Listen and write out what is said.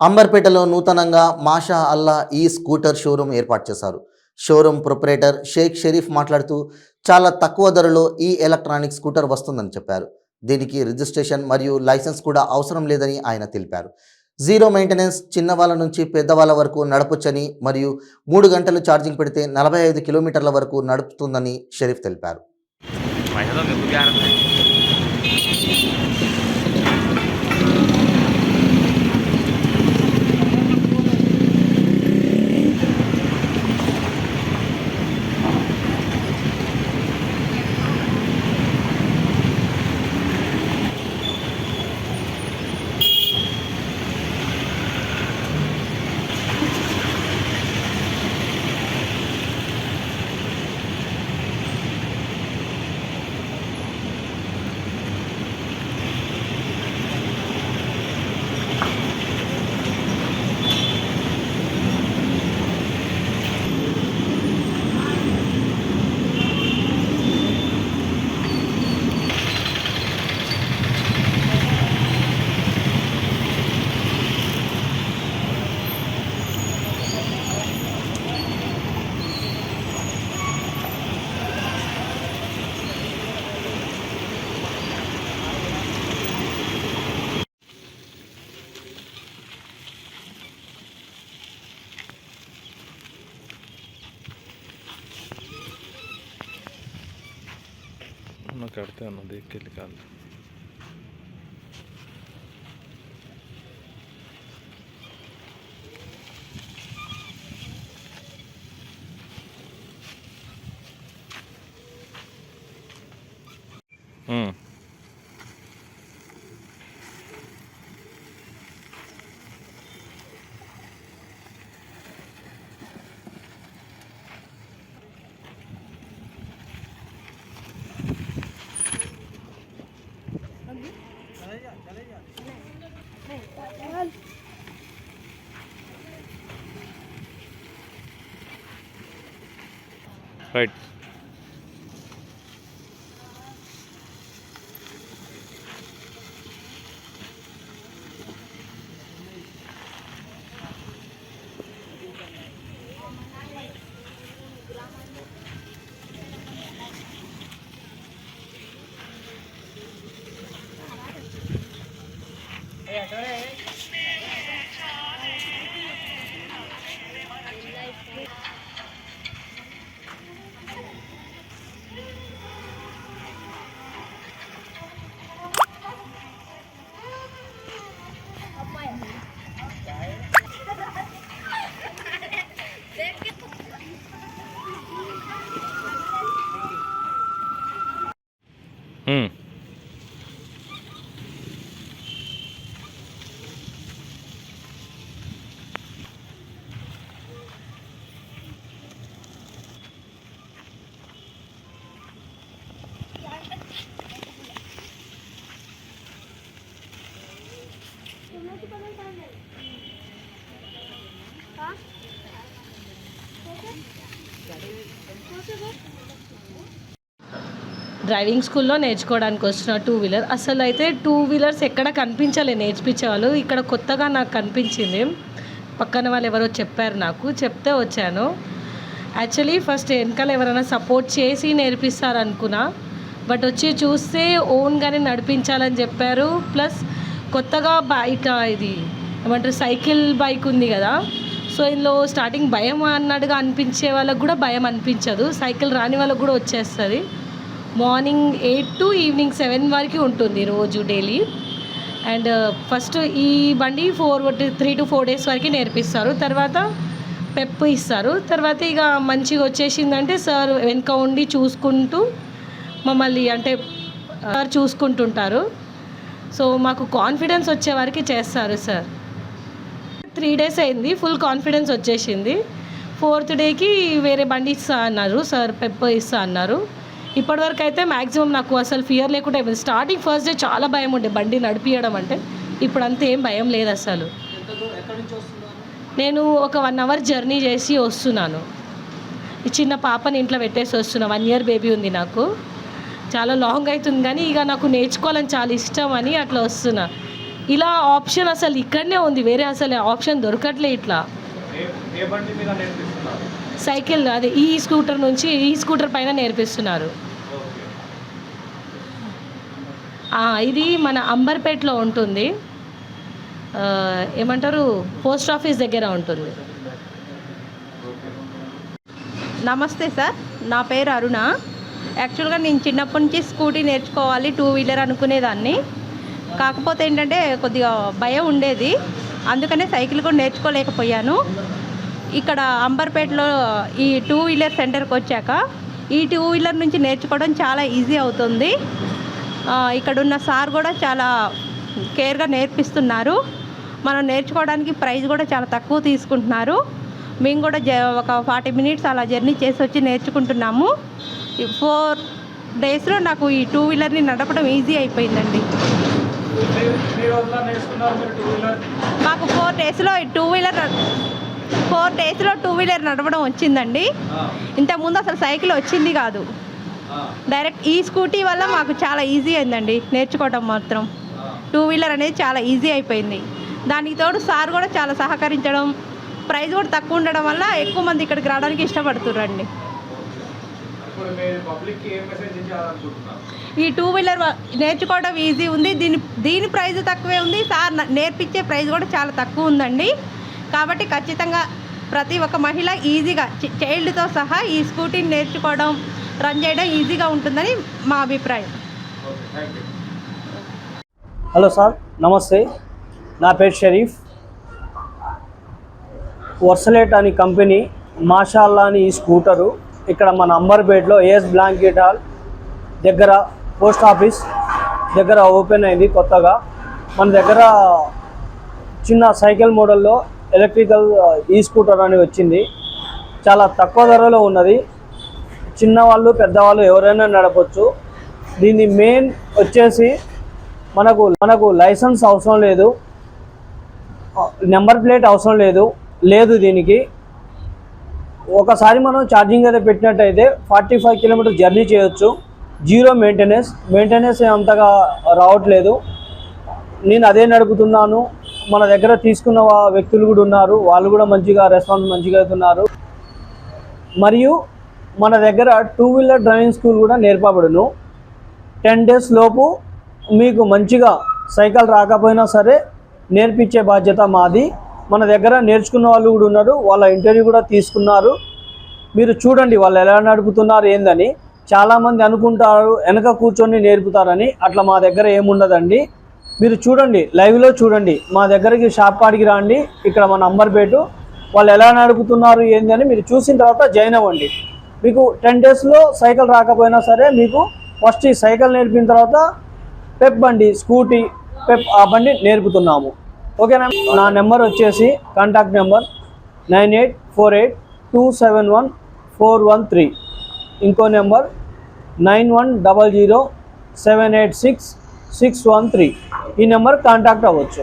అంబర్పేటలో నూతనంగా మాషా అల్లా ఈ scooter showroom ఏర్పాటు చేశారు. షోరూం ప్రొప్రైటర్ షేక్ షరీఫ్ మాట్లాడుతూ చాలా తక్కువ ధరలో ఈ ఎలక్ట్రానిక్ స్కూటర్ వస్తుందని చెప్పారు. దీనికి రిజిస్ట్రేషన్ మరియు లైసెన్స్ కూడా అవసరం లేదని ఆయన తెలిపారు. జీరో మెయింటెనెన్స్, చిన్నవాళ్ళ నుంచి పెద్దవాళ్ళ వరకు నడపొచ్చని మరియు 3 గంటలు ఛార్జింగ్ పెడితే 45 కిలోమీటర్ల వరకు నడుపుతుందని షరీఫ్ తెలిపారు. मैं करते हैं ना देख के निकाल। राइट। డ్రైవింగ్ స్కూల్లో నేర్చుకోవడానికి వచ్చిన టూ వీలర్. అసలు అయితే టూ వీలర్స్ ఎక్కడ కనిపించలే నేర్పించే వాళ్ళు. ఇక్కడ కొత్తగా నాకు కనిపించింది. పక్కన వాళ్ళు ఎవరో చెప్పారు, నాకు చెప్తే వచ్చాను. యాక్చువల్లీ ఫస్ట్ వెనకాల ఎవరైనా సపోర్ట్ చేసి నేర్పిస్తారు అనుకున్నా, బట్ వచ్చి చూస్తే ఓన్గానే నడిపించాలని చెప్పారు. ప్లస్ కొత్తగా బయట ఇది ఏమంటారు సైకిల్ బైక్ ఉంది కదా, సో ఇందులో స్టార్టింగ్ భయం అన్నట్టుగా అనిపించే వాళ్ళకు కూడా భయం అనిపించదు. సైకిల్ రాని వాళ్ళకు కూడా వచ్చేస్తుంది. మార్నింగ్ 8 to ఈవినింగ్ 7 వరకు ఉంటుంది రోజు డైలీ. అండ్ ఫస్ట్ ఈ బండి 3 to 4 days వరకు నేర్పిస్తారు. తర్వాత పెప్ ఇస్తారు. తర్వాత ఇక మంచిగా వచ్చేసిందంటే సార్ వెనక ఉండి చూసుకుంటూ మమ్మల్ని అంటే సార్ చూసుకుంటుంటారు. సో మాకు కాన్ఫిడెన్స్ వచ్చే వరకు చేస్తారు సార్. 3 days అయింది, ఫుల్ కాన్ఫిడెన్స్ వచ్చేసింది. 4th డేకి వేరే బండి ఇస్తా అన్నారు సార్, పెప్ ఇస్తా అన్నారు. ఇప్పటివరకు అయితే మ్యాక్సిమం నాకు అసలు ఫియర్ లేకుండా అయిపోయింది. స్టార్టింగ్ ఫస్ట్ డే చాలా భయం ఉండే బండి నడిపియడం అంటే, ఇప్పుడు అంతా ఏం భయం లేదు అసలు. నేను ఒక 1 hour జర్నీ చేసి వస్తున్నాను. ఈ చిన్న పాపని ఇంట్లో పెట్టేసి వస్తున్నా. 1 year బేబీ ఉంది నాకు. చాలా లాంగ్ అవుతుంది కానీ ఇక నాకు నేర్చుకోవాలని చాలా ఇష్టం అని అట్లా వస్తున్నా. ఇలా ఆప్షన్ అసలు ఇక్కడనే ఉంది, వేరే అసలు ఆప్షన్ దొరకట్లే. ఇట్లా ఏ బండి మీద నేర్పిస్తున్నారు? సైకిల్ అదే ఈ స్కూటర్ నుంచి ఈ స్కూటర్ పైన నేర్పిస్తున్నారు. ఇది మన అంబర్పేటలో ఉంటుంది, ఏమంటారు పోస్ట్ ఆఫీస్ దగ్గర ఉంటుంది. నమస్తే సార్, నా పేరు అరుణ. యాక్చువల్గా నేను చిన్నప్పటి నుంచి స్కూటీ నేర్చుకోవాలి, 2 వీలర్ అనుకునేదాన్ని. కాకపోతే ఏంటంటే కొద్దిగా భయం ఉండేది, అందుకనే సైకిల్ కూడా నేర్చుకోలేకపోయాను. ఇక్కడ అంబర్పేటలో ఈ 2 వీలర్ సెంటర్కి వచ్చాక ఈ 2 వీలర్ నుంచి నేర్చుకోవడం చాలా ఈజీ అవుతుంది. ఇక్కడ ఉన్న సార్ కూడా చాలా కేర్గా నేర్పిస్తున్నారు. మనం నేర్చుకోవడానికి ప్రైస్ కూడా చాలా తక్కువ తీసుకుంటున్నారు. మేము కూడా ఒక 40 మినిట్స్ అలా జర్నీ చేసి వచ్చి నేర్చుకుంటున్నాము. 4 డేస్లో నాకు ఈ 2 వీలర్ని నడపడం ఈజీ అయిపోయిందండి. మాకు 4 డేస్లో 2 వీలర్ నడపడం వచ్చిందండి. ఇంతకుముందు అసలు సైకిల్ వచ్చింది కాదు. డైరెక్ట్ ఈ స్కూటీ వల్ల మాకు చాలా ఈజీ అయిందండి నేర్చుకోవడం. మాత్రం 2 వీలర్ అనేది చాలా ఈజీ అయిపోయింది. దానికి తోడు సార్ కూడా చాలా సహకరించడం, ప్రైస్ కూడా తక్కువ ఉండడం వల్ల ఎక్కువ మంది ఇక్కడికి రావడానికి ఇష్టపడుతుర్రండి. ఈ 2 వీలర్ నేర్చుకోవడం ఈజీ ఉంది, దీని ప్రైస్ తక్కువే ఉంది, సార్ నేర్పించే ప్రైస్ కూడా చాలా తక్కువ ఉందండి. కాబట్టి ఖచ్చితంగా ప్రతి ఒక్క మహిళ ఈజీగా చైల్డ్తో సహా ఈ స్కూటీని నేర్చుకోవడం, రన్ చేయడం ఈజీగా ఉంటుందని మా అభిప్రాయం. హలో సార్, నమస్తే. నా పేరు షరీఫ్. వర్సలేట్ అని కంపెనీ, మాషాల్లా అని ఈ స్కూటరు ఇక్కడ మన అంబర్పేటలో ఏఎస్ బ్లాంకెట్ హాల్ దగ్గర పోస్ట్ ఆఫీస్ దగ్గర ఓపెన్ అయింది కొత్తగా. మన దగ్గర చిన్న సైకిల్ మోడల్లో ఎలక్ట్రికల్ ఈ స్కూటర్ అని వచ్చింది. చాలా తక్కువ ధరలో ఉన్నది. చిన్నవాళ్ళు పెద్దవాళ్ళు ఎవరైనా నడపచ్చు. దీని మెయిన్ వచ్చేసి మనకు లైసెన్స్ అవసరం లేదు, నెంబర్ ప్లేట్ అవసరం లేదు దీనికి. ఒకసారి మనం ఛార్జింగ్ అయితే పెట్టినట్టయితే 45 కిలోమీటర్ జర్నీ చేయొచ్చు. 0 మెయింటెనెన్స్ అంతగా రావట్లేదు. నేను అదే నడుపుతున్నాను. మన దగ్గర తీసుకున్న వ్యక్తులు కూడా ఉన్నారు, వాళ్ళు కూడా రెస్పాన్స్ మంచిగా అవుతున్నారు. మరియు మన దగ్గర 2 వీలర్ డ్రైవింగ్ స్కూల్ కూడా నేర్పబడును. 10 డేస్ లోపు మీకు మంచిగా సైకిల్ రాకపోయినా సరే నేర్పించే బాధ్యత మాది. మన దగ్గర నేర్చుకున్న వాళ్ళు కూడా ఉన్నారు, వాళ్ళ ఇంటర్వ్యూ కూడా తీసుకున్నారు. మీరు చూడండి వాళ్ళు ఎలా నడుపుతున్నారు ఏందని. చాలామంది అనుకుంటారు వెనక కూర్చొని నేర్పుతారని, అట్లా మా దగ్గర ఏముండదండి. మీరు చూడండి, లైవ్లో చూడండి. మా దగ్గరికి షాప్ కాడికి రండి, ఇక్కడ మన అంబర్పేట. వాళ్ళు ఎలా నడుపుతున్నారు ఏంది అని మీరు చూసిన తర్వాత జాయిన్ అవ్వండి. మీకు 10 డేస్లో సైకిల్ రాకపోయినా సరే మీకు ఫస్ట్ ఈ సైకిల్ నేర్పిన తర్వాత పెప్ బండి, స్కూటీ, పెప్ ఆ బండి నేర్పుతున్నాము. ఓకేనా? నా నెంబర్ వచ్చేసి కాంటాక్ట్ నెంబర్ 9848271413. ఇంకో నెంబర్ 9100786613. ఈ నెంబర్ కాంటాక్ట్ అవ్వచ్చు.